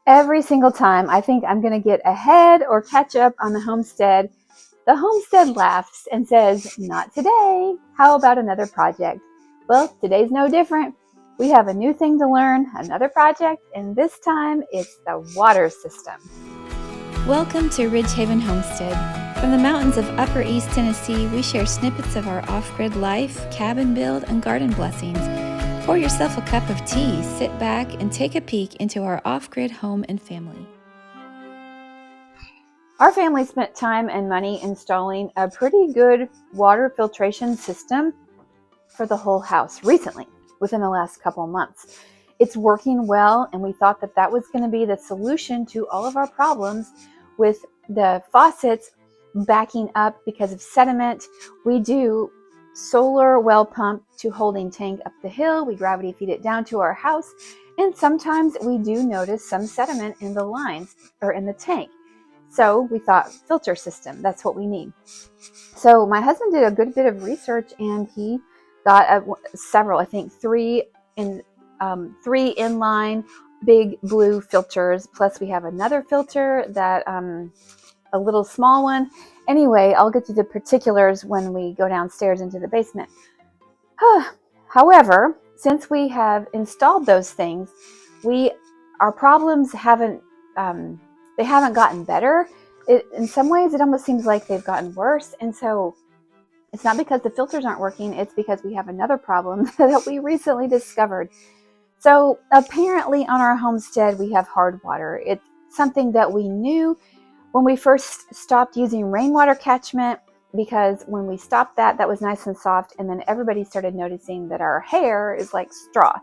Every single time I think I'm going to get ahead or catch up on the Homestead laughs and says, "Not today. How about another project?" Well, today's no different. We have a new thing to learn, another project, and this time it's the water system. Welcome to Ridgehaven Homestead. From the mountains of Upper East Tennessee, we share snippets of our off-grid life, cabin build, and garden blessings. Pour yourself a cup of tea, sit back, and take a peek into our off-grid home and family. Our family spent time and money installing a pretty good water filtration system for the whole house recently, within the last couple months. It's working well, and we thought that was going to be the solution to all of our problems with the faucets backing up because of sediment. We do solar well pump to holding tank up the hill. We gravity feed it down to our house, and sometimes we do notice some sediment in the lines or in the tank. So we thought filter system, that's what we need. So my husband did a good bit of research, and he got several, I think three inline big blue filters. Plus we have another filter that a little small one. Anyway, I'll get to the particulars when we go downstairs into the basement. However, since we have installed those things, our problems haven't gotten better. In some ways, it almost seems like they've gotten worse. And so it's not because the filters aren't working, it's because we have another problem that we recently discovered. So apparently on our homestead, we have hard water. It's something that we knew when we first stopped using rainwater catchment, because when we stopped that was nice and soft. And then everybody started noticing that our hair is like straw.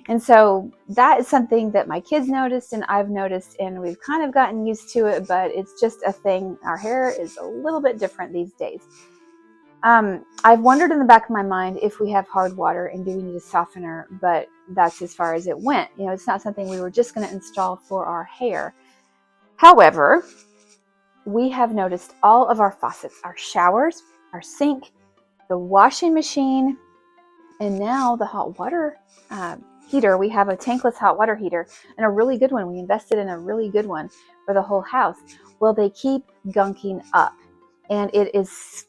And so that is something that my kids noticed and I've noticed, and we've kind of gotten used to it, but it's just a thing. Our hair is a little bit different these days. I've wondered in the back of my mind if we have hard water and do we need a softener, but that's as far as it went. It's not something we were just going to install for our hair. However, we have noticed all of our faucets, our showers, our sink, the washing machine, and now the hot water heater. We have a tankless hot water heater, and a really good one. We invested in a really good one for the whole house. Well, they keep gunking up, and it's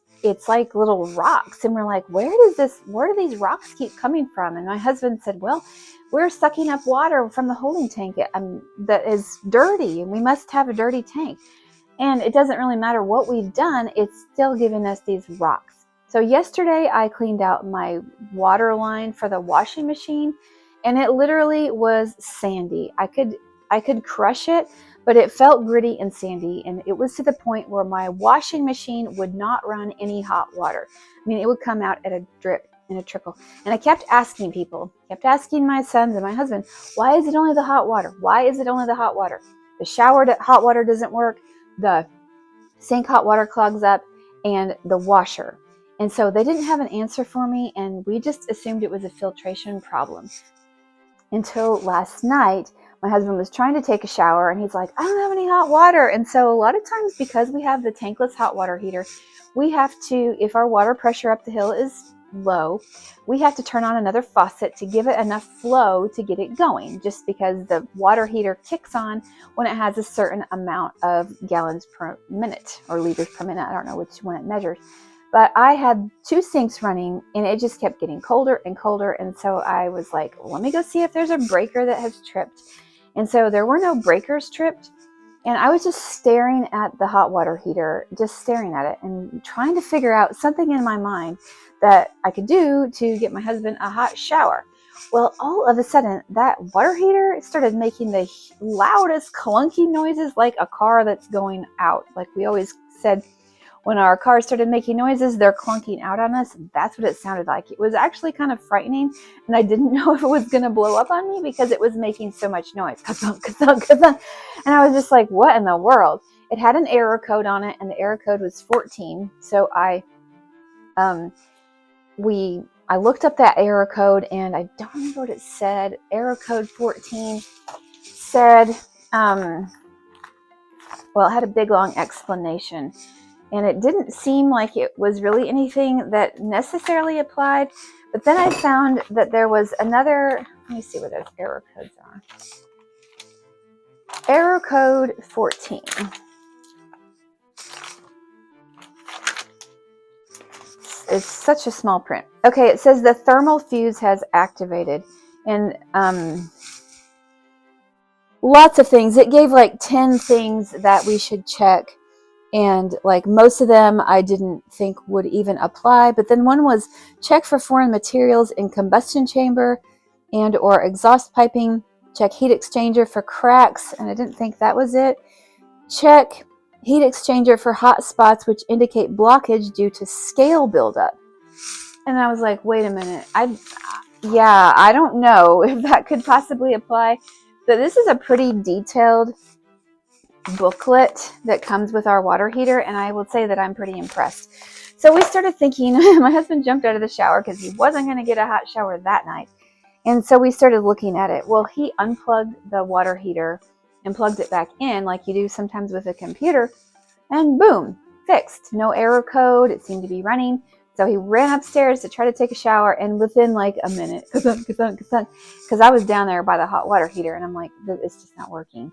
like little rocks, and we're like, where do these rocks keep coming from? And my husband said, well, we're sucking up water from the holding tank that is dirty, and we must have a dirty tank. And it doesn't really matter what we've done, it's still giving us these rocks. So yesterday I cleaned out my water line for the washing machine, and it literally was sandy. I could crush it, but it felt gritty and sandy, and it was to the point where my washing machine would not run any hot water. I mean, it would come out at a drip and a trickle. And I kept asking my sons and my husband, why is it only the hot water? Why is it only the hot water? The shower hot water doesn't work, the sink hot water clogs up, and the washer. And so they didn't have an answer for me, and we just assumed it was a filtration problem. Until last night, my husband was trying to take a shower, and he's like, I don't have any hot water. And so a lot of times, because we have the tankless hot water heater, we have to, if our water pressure up the hill is low, we have to turn on another faucet to give it enough flow to get it going, just because the water heater kicks on when it has a certain amount of gallons per minute or liters per minute. I don't know which one it measures. But I had two sinks running, and it just kept getting colder and colder. And so I was like, let me go see if there's a breaker that has tripped. And so there were no breakers tripped. And I was just staring at the hot water heater, just staring at it and trying to figure out something in my mind that I could do to get my husband a hot shower. Well, all of a sudden, that water heater started making the loudest clunky noises, like a car that's going out. Like we always said, when our cars started making noises, they're clunking out on us. That's what it sounded like. It was actually kind of frightening, and I didn't know if it was going to blow up on me because it was making so much noise. Ka-thunk, ka-thunk, ka-thunk. And I was just like, what in the world? It had an error code on it, and the error code was 14. So I looked up that error code, and I don't remember what it said. Error code 14 said, well, it had a big long explanation. And it didn't seem like it was really anything that necessarily applied. But then I found that there was another, let me see what those error codes are. code 14. It's such a small print. Okay, it says the thermal fuse has activated. And lots of things. It gave like 10 things that we should check. And like most of them I didn't think would even apply. But then one was check for foreign materials in combustion chamber and or exhaust piping. Check heat exchanger for cracks. And I didn't think that was it. Check heat exchanger for hot spots which indicate blockage due to scale buildup. And I was like, wait a minute. I don't know if that could possibly apply. But this is a pretty detailed booklet that comes with our water heater, and I will say that I'm pretty impressed. So we started thinking, my husband jumped out of the shower because he wasn't going to get a hot shower that night. And so we started looking at it. Well, he unplugged the water heater and plugged it back in like you do sometimes with a computer, and boom, fixed. No error code. It seemed to be running. So he ran upstairs to try to take a shower, and within like a minute, because I was down there by the hot water heater, and I'm like, it's just not working.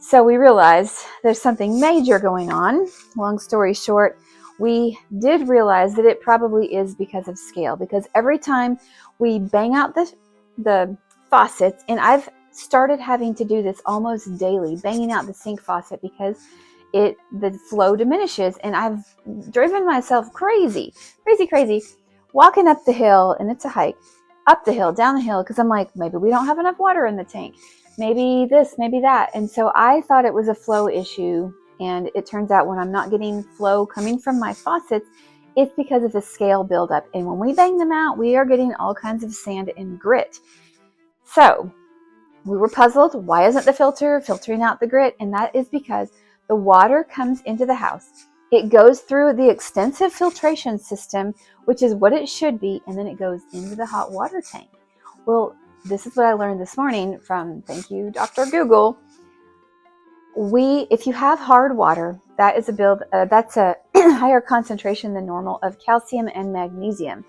So we realized there's something major going on. Long story short, we did realize that it probably is because of scale, because every time we bang out the faucets, and I've started having to do this almost daily, banging out the sink faucet because the flow diminishes, and I've driven myself crazy, walking up the hill, and it's a hike, up the hill, down the hill, because I'm like, maybe we don't have enough water in the tank. Maybe this, maybe that. And so I thought it was a flow issue. And it turns out when I'm not getting flow coming from my faucets, it's because of the scale buildup. And when we bang them out, we are getting all kinds of sand and grit. So we were puzzled. Why isn't the filter filtering out the grit? And that is because the water comes into the house. It goes through the extensive filtration system, which is what it should be. And then it goes into the hot water tank. Well, this is what I learned this morning from, thank you, Dr. Google. If you have hard water, that's a higher concentration than normal of calcium and magnesium,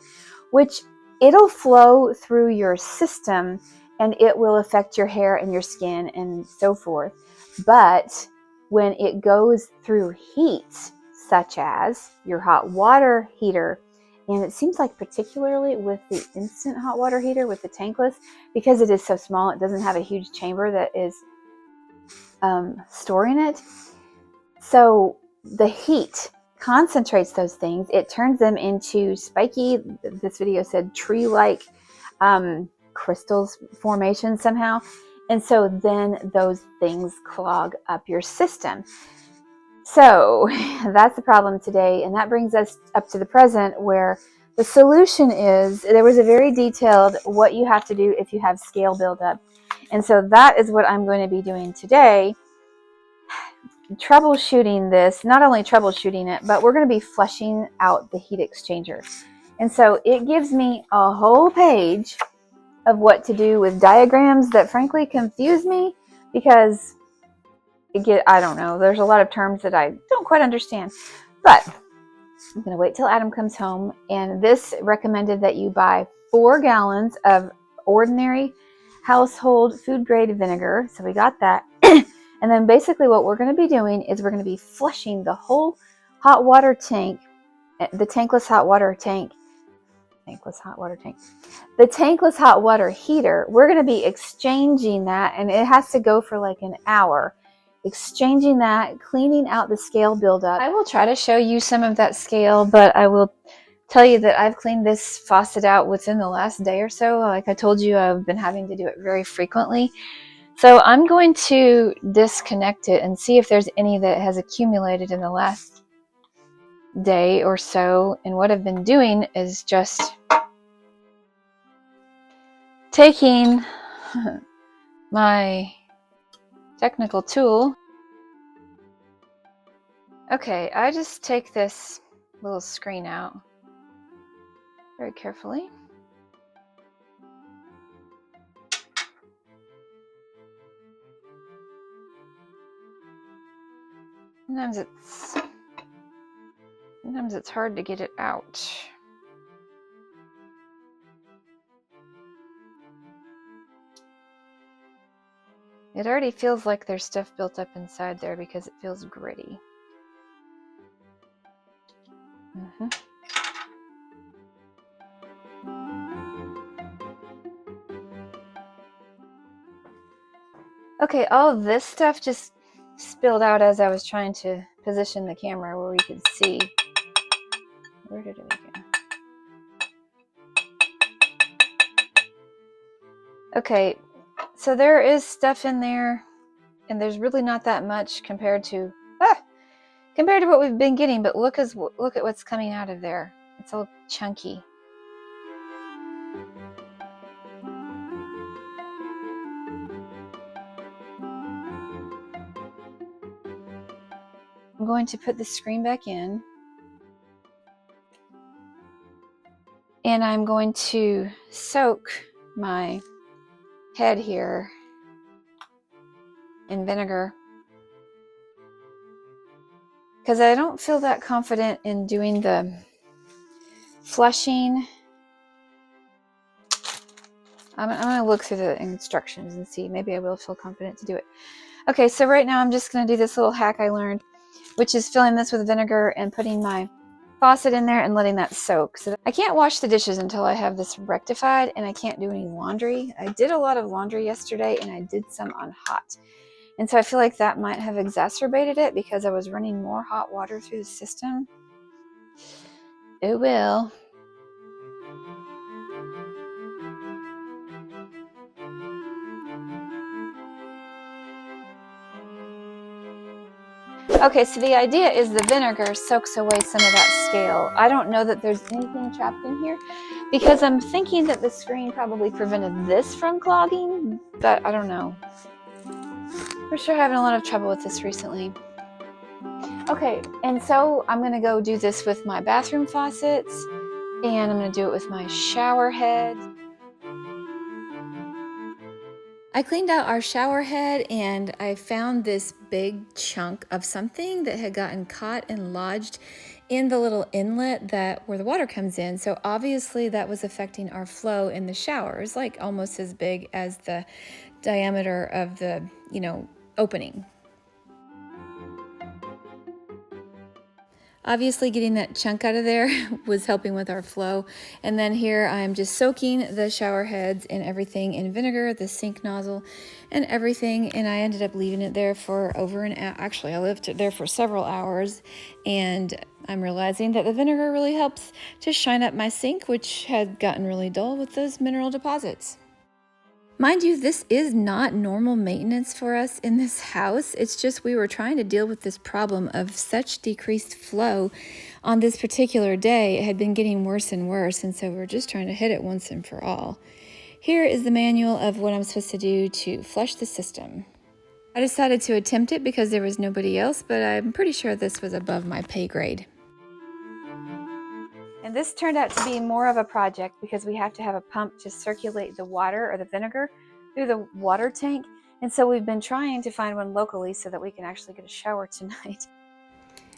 which it'll flow through your system and it will affect your hair and your skin and so forth. But when it goes through heat, such as your hot water heater, and it seems like particularly with the instant hot water heater with the tankless, because it is so small, it doesn't have a huge chamber that is storing it. So the heat concentrates those things. It turns them into spiky, this video said tree-like crystals formation somehow. And so then those things clog up your system. So that's the problem today. And that brings us up to the present, where the solution is, there was a very detailed what you have to do if you have scale buildup. And so that is what I'm going to be doing today. Troubleshooting this, not only troubleshooting it, but we're going to be flushing out the heat exchanger. And so it gives me a whole page of what to do with diagrams that frankly confuse me, because I don't know, there's a lot of terms that I don't quite understand. But I'm going to wait till Adam comes home, and this recommended that you buy 4 gallons of ordinary household food grade vinegar. So we got that. And then basically what we're going to be doing is we're going to be flushing the whole hot water tank, the tankless hot water tank, the tankless hot water heater. We're going to be exchanging that, and it has to go for like an hour. Exchanging that, cleaning out the scale buildup. I will try to show you some of that scale, but I will tell you that I've cleaned this faucet out within the last day or so. Like I told you, I've been having to do it very frequently. So I'm going to disconnect it and see if there's any that has accumulated in the last day or so. And what I've been doing is just taking my technical tool. Okay, I just take this little screen out very carefully. Sometimes it's hard to get it out. It already feels like there's stuff built up inside there because it feels gritty. Okay, all of this stuff just spilled out as I was trying to position the camera where we could see. Where did it go? Okay, so there is stuff in there, and there's really not that much compared to what we've been getting. But look at what's coming out of there. It's all chunky. I'm going to put the screen back in, and I'm going to soak my head here in vinegar because I don't feel that confident in doing the flushing. I'm going to look through the instructions and see. Maybe I will feel confident to do it. Okay, so right now I'm just going to do this little hack I learned, which is filling this with vinegar and putting my faucet in there and letting that soak. So I can't wash the dishes until I have this rectified, and I can't do any laundry. I did a lot of laundry yesterday, and I did some on hot. And so I feel like that might have exacerbated it because I was running more hot water through the system. It will. Okay, so the idea is the vinegar soaks away some of that scale. I don't know that there's anything trapped in here because I'm thinking that the screen probably prevented this from clogging, but I don't know. We're sure having a lot of trouble with this recently. Okay, and so I'm going to go do this with my bathroom faucets, and I'm going to do it with my shower head. I cleaned out our shower head and I found this big chunk of something that had gotten caught and lodged in the little inlet where the water comes in. So obviously that was affecting our flow in the shower. It's like almost as big as the diameter of the, opening. Obviously getting that chunk out of there was helping with our flow. And then here I'm just soaking the shower heads and everything in vinegar, the sink nozzle and everything. And I ended up leaving it there for over an hour. Actually, I left it there for several hours. And I'm realizing that the vinegar really helps to shine up my sink, which had gotten really dull with those mineral deposits. Mind you, this is not normal maintenance for us in this house. It's just we were trying to deal with this problem of such decreased flow on this particular day. It had been getting worse and worse, and so we're just trying to hit it once and for all. Here is the manual of what I'm supposed to do to flush the system. I decided to attempt it because there was nobody else, but I'm pretty sure this was above my pay grade. And this turned out to be more of a project because we have to have a pump to circulate the water or the vinegar through the water tank. And so we've been trying to find one locally so that we can actually get a shower tonight.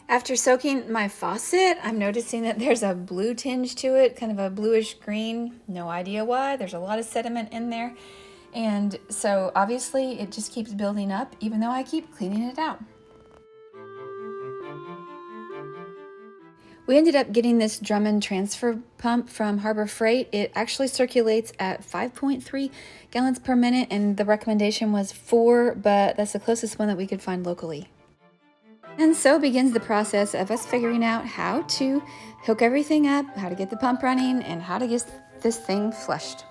After soaking my faucet, I'm noticing that there's a blue tinge to it, kind of a bluish green. No idea why. There's a lot of sediment in there. And so obviously it just keeps building up even though I keep cleaning it out. We ended up getting this Drummond transfer pump from Harbor Freight. It actually circulates at 5.3 gallons per minute, and the recommendation was 4, but that's the closest one that we could find locally. And so begins the process of us figuring out how to hook everything up, how to get the pump running, and how to get this thing flushed.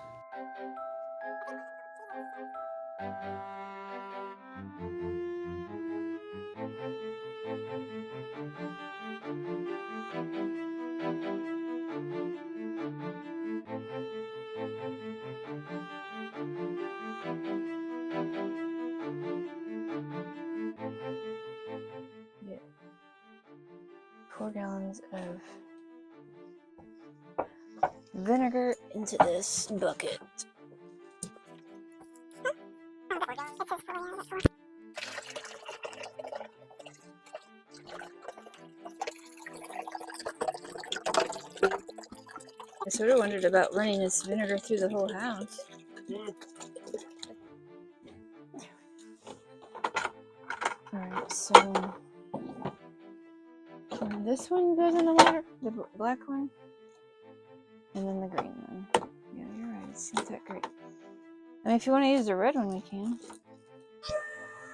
Get 4 gallons of vinegar into this bucket. I sort of wondered about running this vinegar through the whole house. So this one goes in the water, the black one, and then the green one. Yeah, you're right. It's not that great. I mean, if you want to use the red one, we can.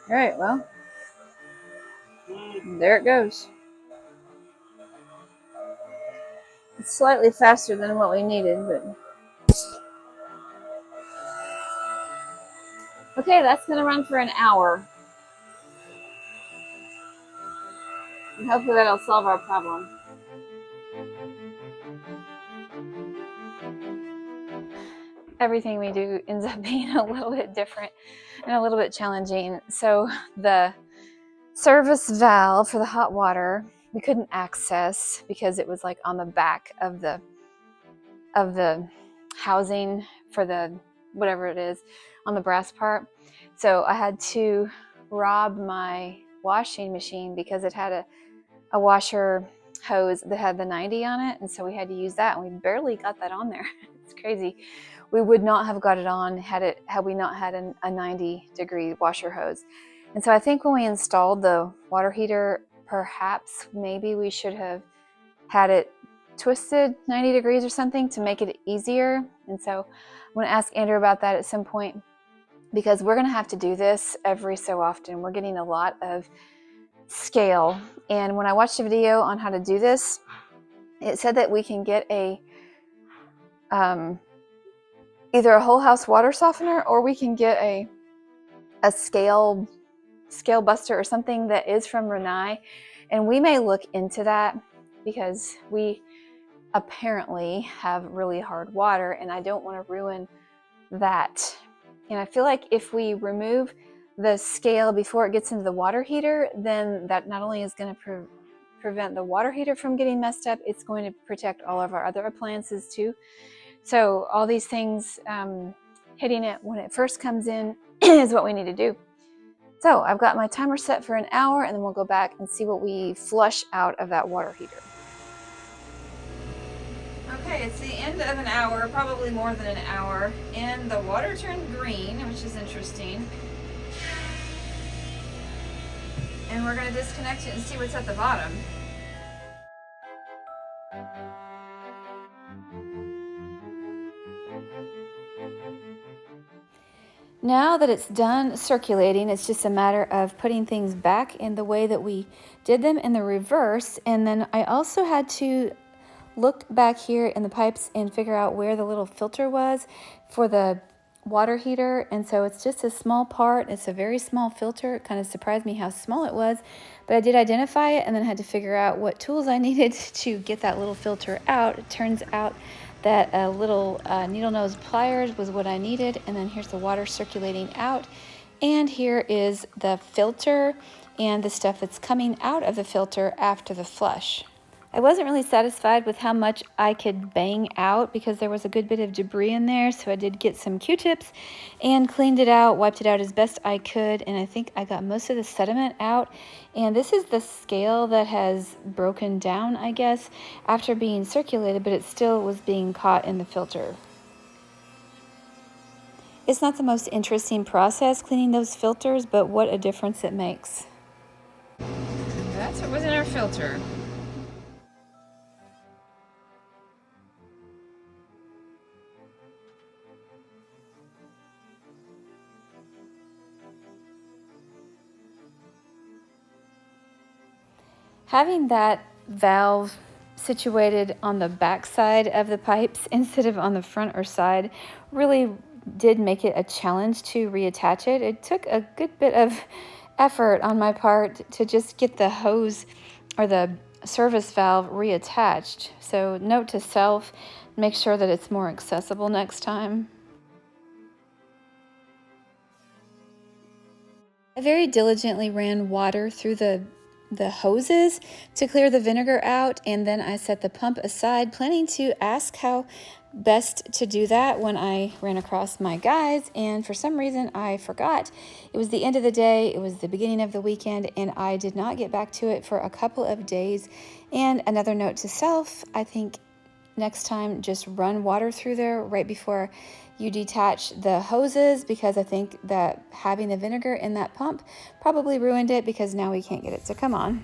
All right, well, there it goes. It's slightly faster than what we needed, but okay, that's going to run for an hour. And hopefully that'll solve our problem. Everything we do ends up being a little bit different and a little bit challenging. So the service valve for the hot water we couldn't access because it was like on the back of the housing for the whatever it is on the brass part. So I had to rob my washing machine because it had a washer hose that had the 90 on it, and so we had to use that, and we barely got that on there. It's crazy. We would not have got it on had we not had a 90-degree washer hose. And so I think when we installed the water heater, perhaps maybe we should have had it twisted 90 degrees or something to make it easier. And so I'm going to ask Andrew about that at some point, because we're going to have to do this every so often. We're getting a lot of scale, and when I watched a video on how to do this, it said that we can get a either a whole house water softener, or we can get a scale buster or something that is from Rinnai, and we may look into that because we apparently have really hard water, and I don't want to ruin that. And I feel like if we remove the scale before it gets into the water heater, then that not only is going to prevent the water heater from getting messed up, it's going to protect all of our other appliances too. So all these things, hitting it when it first comes in is what we need to do. So I've got my timer set for an hour, and then we'll go back and see what we flush out of that water heater. Okay, it's the end of an hour, probably more than an hour, and the water turned green, which is interesting. And we're going to disconnect it and see what's at the bottom. Now that it's done circulating, it's just a matter of putting things back in the way that we did them in the reverse. And then I also had to look back here in the pipes and figure out where the little filter was for the water heater. And so it's just a small part. It's a very small filter. It kind of surprised me how small it was, but I did identify it and then had to figure out what tools I needed to get that little filter out. It turns out that a little needle nose pliers was what I needed. And then here's the water circulating out. And here is the filter and the stuff that's coming out of the filter after the flush. I wasn't really satisfied with how much I could bang out because there was a good bit of debris in there, so I did get some Q-tips and cleaned it out, wiped it out as best I could, and I think I got most of the sediment out. And this is the scale that has broken down, I guess, after being circulated, but it still was being caught in the filter. It's not the most interesting process cleaning those filters, but what a difference it makes. That's what was in our filter. Having that valve situated on the back side of the pipes instead of on the front or side really did make it a challenge to reattach it. It took a good bit of effort on my part to just get the hose or the service valve reattached. So note to self, make sure that it's more accessible next time. I very diligently ran water through the hoses to clear the vinegar out, and then I set the pump aside, planning to ask how best to do that when I ran across my guys, and for some reason I forgot. It was the end of the day, it was the beginning of the weekend, and I did not get back to it for a couple of days. And another note to self, I think next time, just run water through there right before you detach the hoses, because I think that having the vinegar in that pump probably ruined it, because now we can't get it to come on.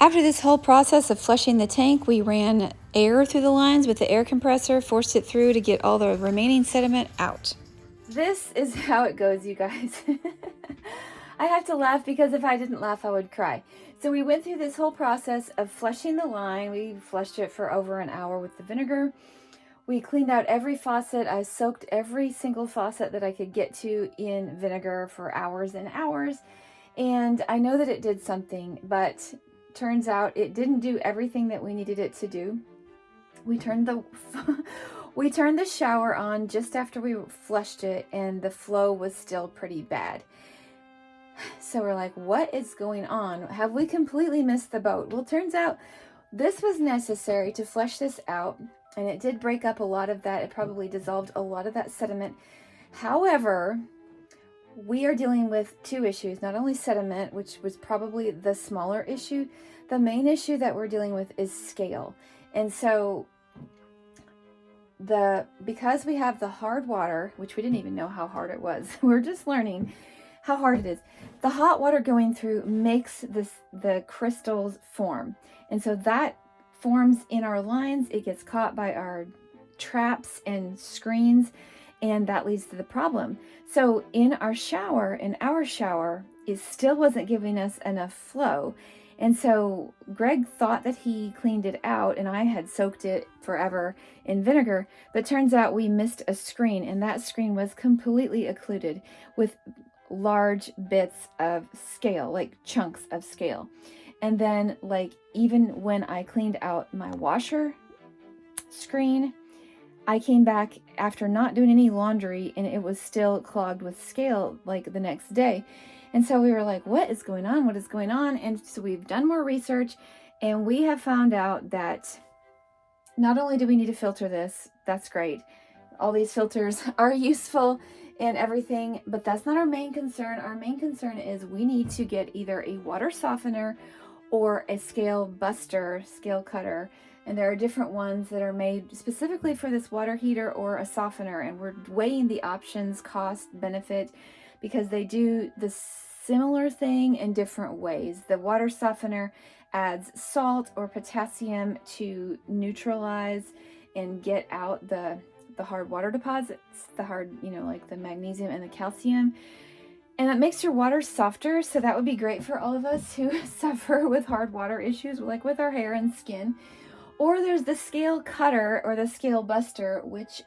After this whole process of flushing the tank, we ran air through the lines with the air compressor, forced it through to get all the remaining sediment out. This is how it goes, you guys. I have to laugh because if I didn't laugh, I would cry. So we went through this whole process of flushing the line. We flushed it for over an hour with the vinegar. We cleaned out every faucet. I soaked every single faucet that I could get to in vinegar for hours and hours. And I know that it did something, but turns out it didn't do everything that we needed it to do. We turned the shower on just after we flushed it, and the flow was still pretty bad. So we're like, what is going on? Have we completely missed the boat? Well, turns out this was necessary to flush this out, and it did break up a lot of that. It probably dissolved a lot of that sediment. However, we are dealing with two issues, not only sediment, which was probably the smaller issue. The main issue that we're dealing with is scale. And so because we have the hard water, which we didn't even know how hard it was, we're just learning how hard it is. The hot water going through makes the crystals form. And so that forms in our lines. It gets caught by our traps and screens, and that leads to the problem. So in our shower, it still wasn't giving us enough flow. And so Greg thought that he cleaned it out, and I had soaked it forever in vinegar, but turns out we missed a screen, and that screen was completely occluded with large bits of scale, like chunks of scale. And then, like, even when I cleaned out my washer screen, I came back after not doing any laundry, and it was still clogged with scale like the next day. And so we were like, what is going on? What is going on? And so we've done more research, and we have found out that not only do we need to filter this, that's great. All these filters are useful and everything, but that's not our main concern. Our main concern is we need to get either a water softener or a scale buster, scale cutter. And there are different ones that are made specifically for this water heater or a softener. And we're weighing the options, cost, benefit, because they do the similar thing in different ways. The water softener adds salt or potassium to neutralize and get out the hard water deposits, the hard, like the magnesium and the calcium. And that makes your water softer. So that would be great for all of us who suffer with hard water issues, like with our hair and skin. Or there's the scale cutter or the scale buster, which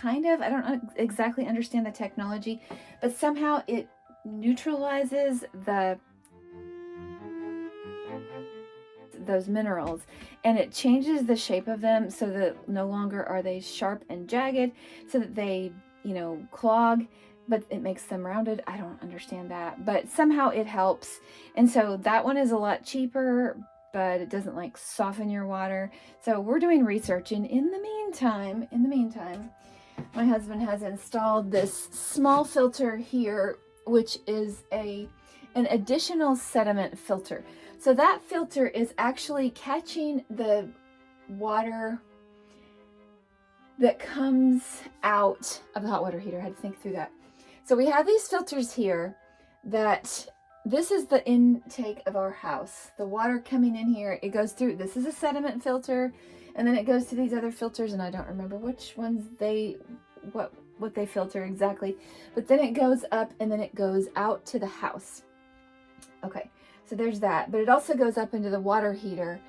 I don't exactly understand the technology, but somehow it neutralizes those minerals, and it changes the shape of them so that no longer are they sharp and jagged, so that they, clog, but it makes them rounded. I don't understand that, but somehow it helps. And so that one is a lot cheaper, but it doesn't like soften your water. So we're doing research, and in the meantime, my husband has installed this small filter here, which is an additional sediment filter. So that filter is actually catching the water that comes out of the hot water heater. I had to think through that. So we have these filters here this is the intake of our house. The water coming in here, it goes through. This is a sediment filter, and then it goes to these other filters, and I don't remember which ones what they filter exactly. But then it goes up, and then it goes out to the house. Okay, so there's that. But it also goes up into the water heater,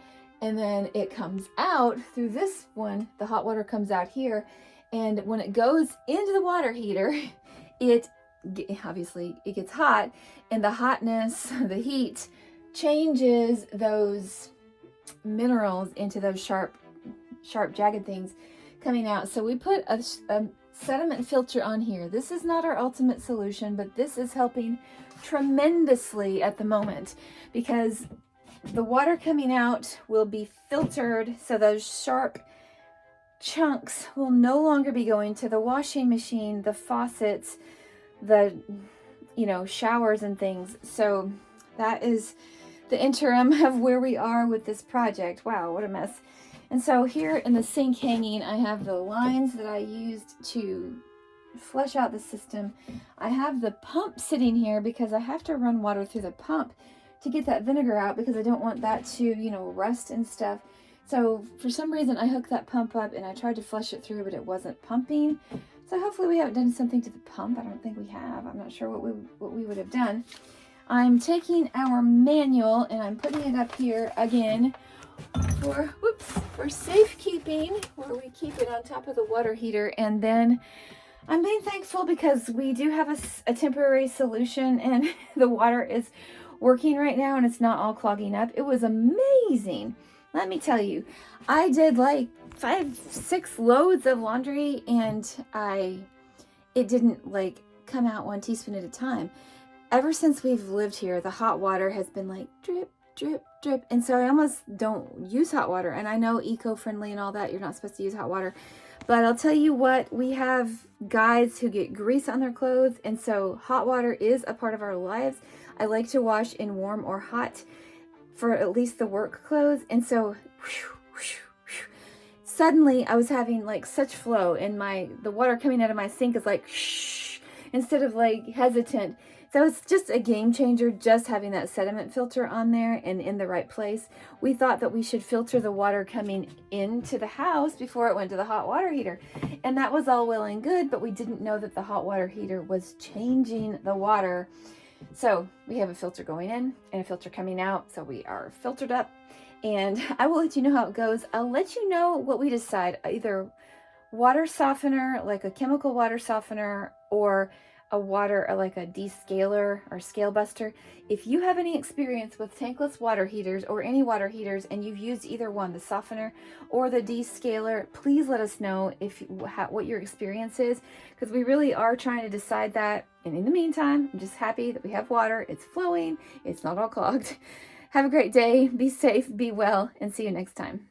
and then it comes out through this one. The hot water comes out here, and when it goes into the water heater, obviously it gets hot, and the hotness, the heat, changes those minerals into those sharp jagged things coming out. So we put a sediment filter on here. This is not our ultimate solution, but this is helping tremendously at the moment, because the water coming out will be filtered, so those sharp chunks will no longer be going to the washing machine, the faucets, the showers and things. So that is the interim of where we are with this project. Wow, what a mess. And so here in the sink hanging, I have the lines that I used to flush out the system. I have the pump sitting here because I have to run water through the pump to get that vinegar out because I don't want that to, you know, rust and stuff. So for some reason I hooked that pump up and I tried to flush it through, but it wasn't pumping. So hopefully we haven't done something to the pump. I don't think we have. I'm not sure what we would have done. I'm taking our manual and I'm putting it up here again for safekeeping, where we keep it on top of the water heater. And then I'm being thankful because we do have a temporary solution and the water is working right now and it's not all clogging up. It was amazing. Let me tell you, I did like 5-6 loads of laundry and it didn't like come out 1 teaspoon at a time. Ever since we've lived here, the hot water has been like drip, drip, drip. And so I almost don't use hot water. And I know eco-friendly and all that, you're not supposed to use hot water. But I'll tell you what, we have guys who get grease on their clothes. And so hot water is a part of our lives. I like to wash in warm or hot for at least the work clothes. And so suddenly I was having like such flow and the water coming out of my sink is like shh, instead of like hesitant. So it's just a game changer just having that sediment filter on there and in the right place. We thought that we should filter the water coming into the house before it went to the hot water heater. And that was all well and good, but we didn't know that the hot water heater was changing the water. So we have a filter going in and a filter coming out. So we are filtered up and I will let you know how it goes. I'll let you know what we decide, either water softener, like a chemical water softener, or a water, or like a descaler or scale buster. If you have any experience with tankless water heaters or any water heaters and you've used either one, the softener or the descaler, please let us know what your experience is, because we really are trying to decide that. And in the meantime, I'm just happy that we have water. It's flowing. It's not all clogged. Have a great day. Be safe, be well, and see you next time.